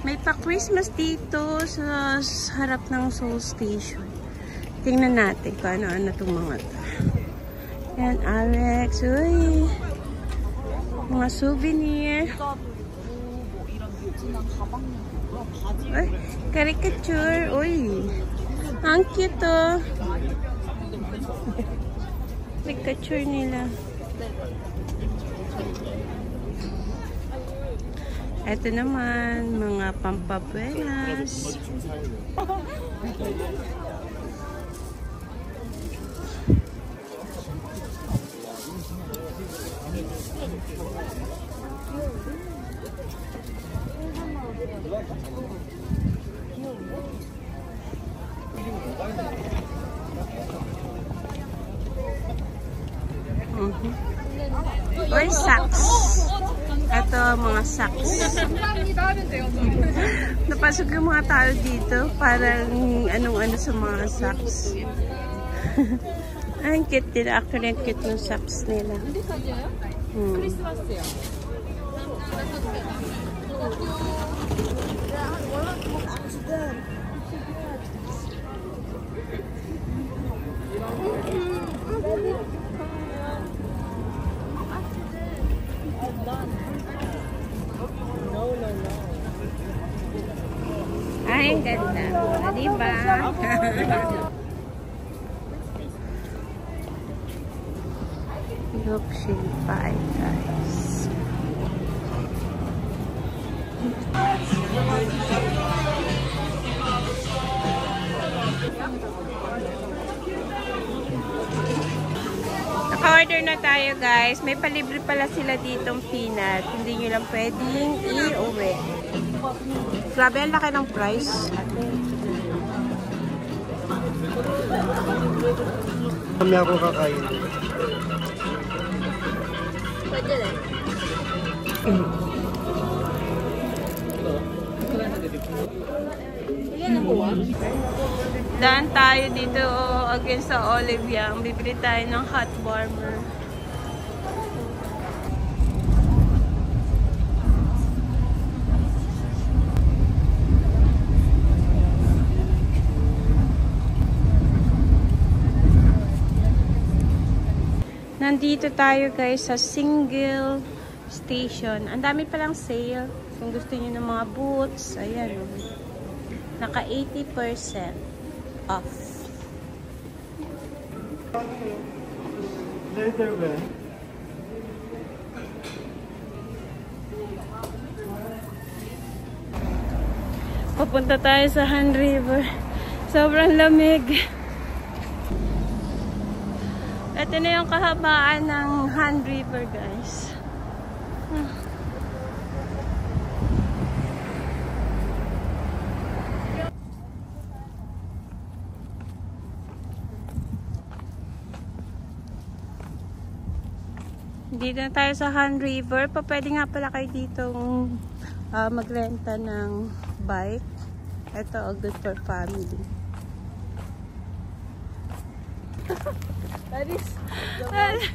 May pa-Christmas dito sa harap ng Seoul Station. Tingnan natin kung ano-ano itong mga ito. Yan, Alex. Uy! Mga souvenir. Ay, caricature. Uy! Ang cute oh. Caricature nila. Ito naman, mga pampabuenas. Or socks. Ito, mga socks. Napasok yung mga tao dito. Parang anong-ano sa mga socks. Ang cute nila. Actually, ang cute ng socks nila. Ay, ang ganda. Diba? Milkshake pie, guys. Naka-order na tayo, guys. May palibre pala sila ditong peanut. Hindi nyo lang pwedeng i-uwi. Grabe, ang laki ng price. Kami ako kakain. Pwede rin. Daan tayo dito against sa Olivia. Bibili tayo ng hot warmer. Nandito tayo guys sa single station. Ang dami palang sale. Kung gusto niyo ng mga boots, ayan. Naka 80% off. Later ba? Papunta tayo sa Han River. Sobrang lamig. Ito na yung kahabaan ng Han River, guys. Dito na tayo sa Han River. Pwede nga pala kayo ditong magrenta ng bike. Ito, good for family. That is the most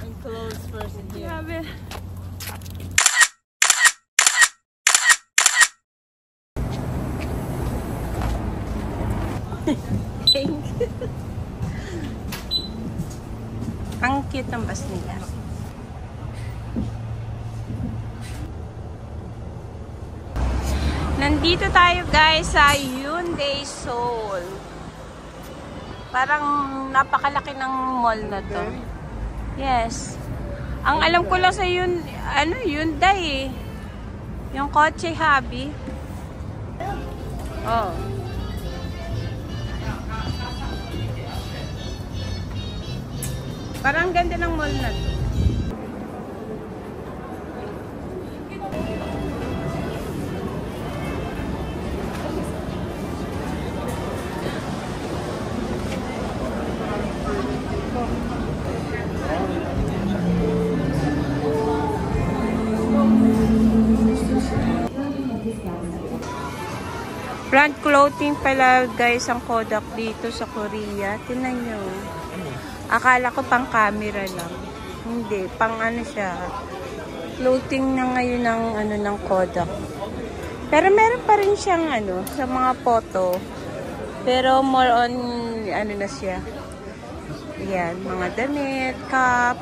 enclosed person here. Grabe. Thank you. Ang cute ng bus nila. Nandito tayo guys sa Hyundai Seoul. Parang napakalaki ng mall na to. Yes. Ang alam ko lang sa Hyundai eh. Yung kotse hobby. Oh. Parang ganda ng mall na to. Brand clothing pala guys ang Kodak dito sa Korea. Tingnan nyo. Akala ko pang camera lang. Hindi, pang ano siya. Clothing na ngayon ng ng Kodak. Pero meron pa rin siyang ano, sa mga photo. Pero more on, ano na siya. Yan, mga damit, cup.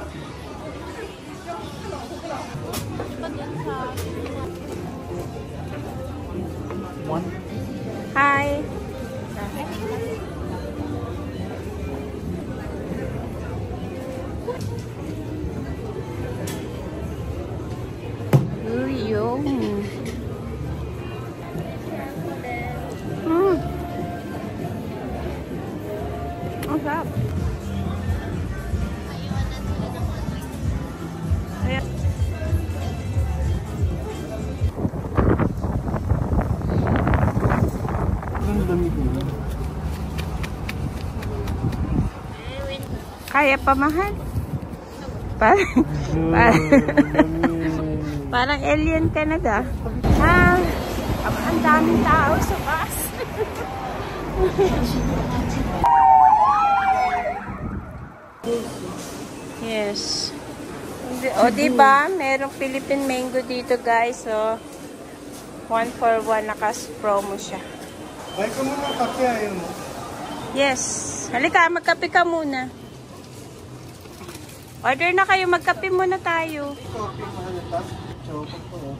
Hi. Yung. Ang sarap. Ayan. Ang damit mo. Kaya pa mahal? Parang alien ka na da. Ang daming tao sa bus. Yes. O, diba? Merong Philippine mango dito, guys. So, 1 for 1 nakas-promo siya. Buy ko muna kape, ayaw mo. Yes. Halika, magkape ka muna. Order na kayo, magkape muna tayo. Coffee, mahalatas. Chocolate po.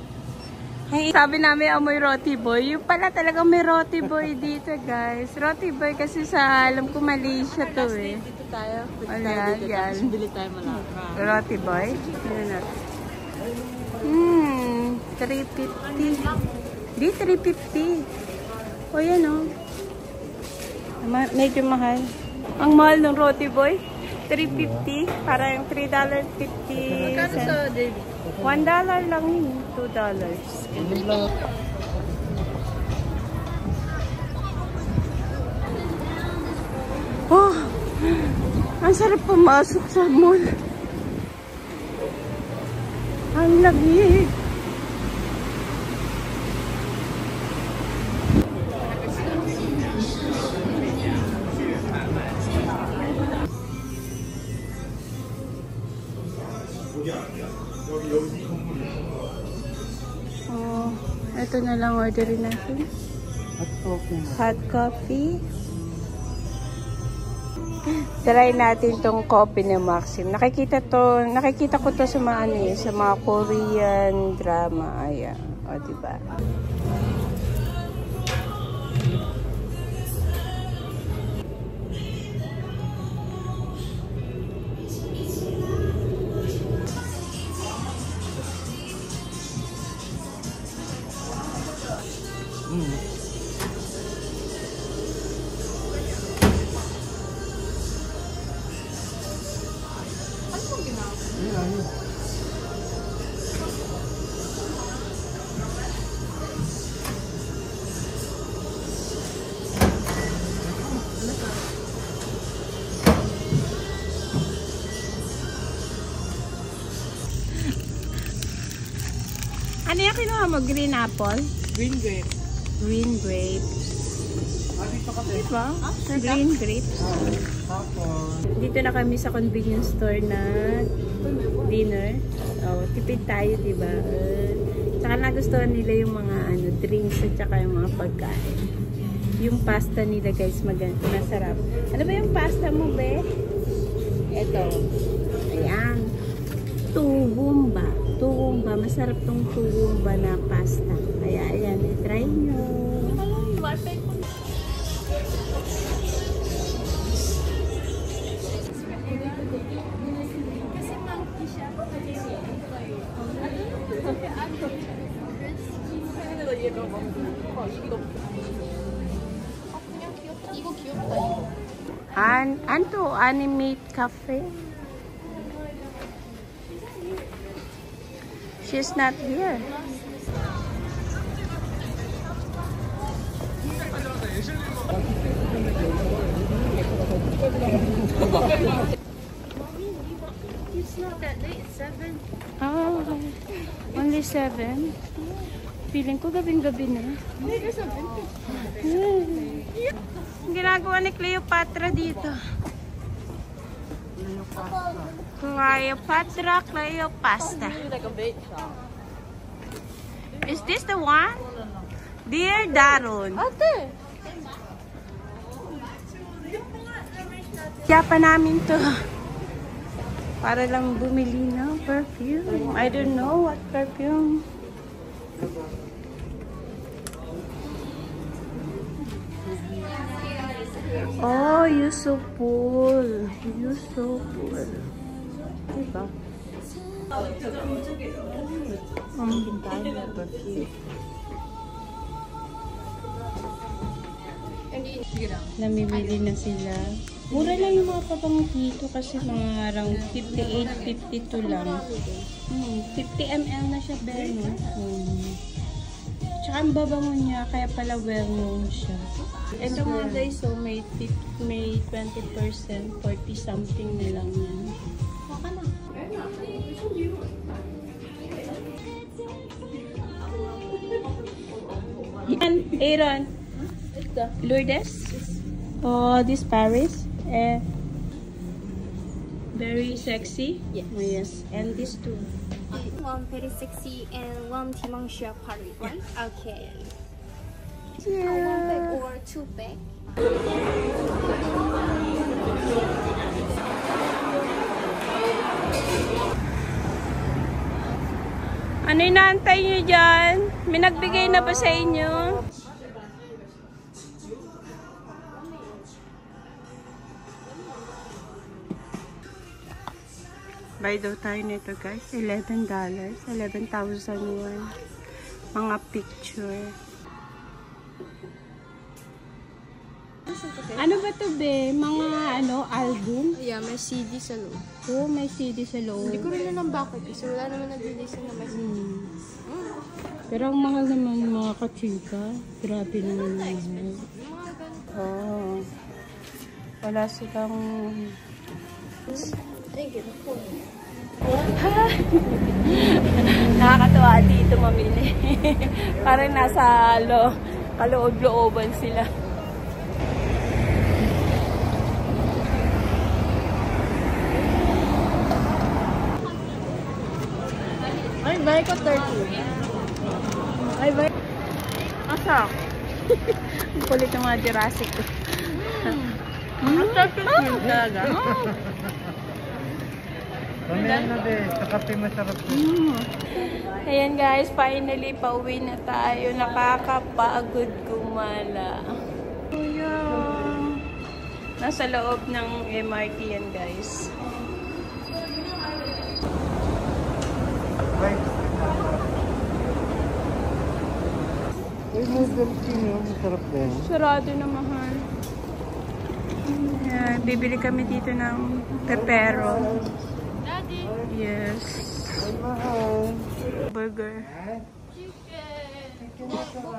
Ay, sabi namin amoy roti boy. Yung pala talagang may roti boy dito, guys. Roti boy kasi sa alam ko Malaysia to eh. Dito tayo. Yan. Bili tayo malaka. Roti boy. Ano natin? 350. Di, 350. O yan o. Medyo mahal. Ang mahal ng roti boy. 350. Parang $3.50. Magkano sa David? $1 lang yun. $2. Oh, ang sarap pumasok sa mall. Ang lamig. Oh, ito na lang orderin natin. At coffee. Hot coffee. Try natin tong coffee ni Maxim. Nakikita ko to sa mga sa mga Korean drama. Ayan. O, diba? Ano yung kinuha mo? Green apple? Green grape. Green grapes. Dito ka din. Diba? Green grapes. Tapos. Dito na kami sa convenience store na dinner. Oh, tipid tayo, diba? Tsaka nagustuhan nila yung mga drinks at saka yung mga pagkain. Yung pasta nila, guys, masarap. Ano ba yung pasta mo, be? Ito. Ayan. Tugumba. Tugumba. Masarap tong tugumba na pasta. Kaya, ayan. I-try nyo. Anto Animate Cafe. She's not here. It's not that late. It's 7. Oh, only 7. Feeling ko gabing-gabi na. Ang ginagawa ni Cleopatra dito. Cleopatra. Like a bait shop. Is this the one? Dear Daron. Ate! Kaya pa namin to. Para lang bumili ng perfume. I don't know what perfume. Oh, Yusupul. Yusupul. Diba? Namimili na sila. Mura lang yung mga pabango dito kasi mga around 58, 52 lang. 50 ml na siya, Ben. Tsaka ang babango niya, kaya pala well-known siya. Ito mga guys, so may 20%, 40 something na lang yan. Yan, Aaron. Lourdes? Oh, this Paris? Very sexy? Yes. Oh, yes. And these two? One very sexy and one Timangsha Paris, right? Okay. Yeah. One bag or two bag? Ano inaantay nyo dyan? May nagbigay na ba sa inyo? Buy daw tayo nito guys. $11. 11,000 won. Mga picture. Ano ba to be? Mga album? Yeah, may CD sa loob. Oh, may CD sa loob. Hindi ko rin alam bakit. Kasi wala naman nag-listen na may CD. Pero ang mahal naman mga kachika. Grabe naman ang mahal. Mga ganito. Oh. Wala silang... Thank you. Nakakatawa dito mamili. Parang nasa kaloob-looban sila. Ay, buy ko 30. Ay, ba? Asa? Ang kulit ng mga Jurassic. Masarap yung talaga. Mamaya na din. Sa kape masarap po. Ayan guys, finally pauwi na tayo. Nakakapagod gumala. Nasa loob ng MRT yan guys. Right. Uy, Burger King yun. Masarap din. Sarado na mahal. Ayan, bibili kami dito ng pepero. Daddy. Yes. Ay, mahal. Burger. Chicken. Bukas ng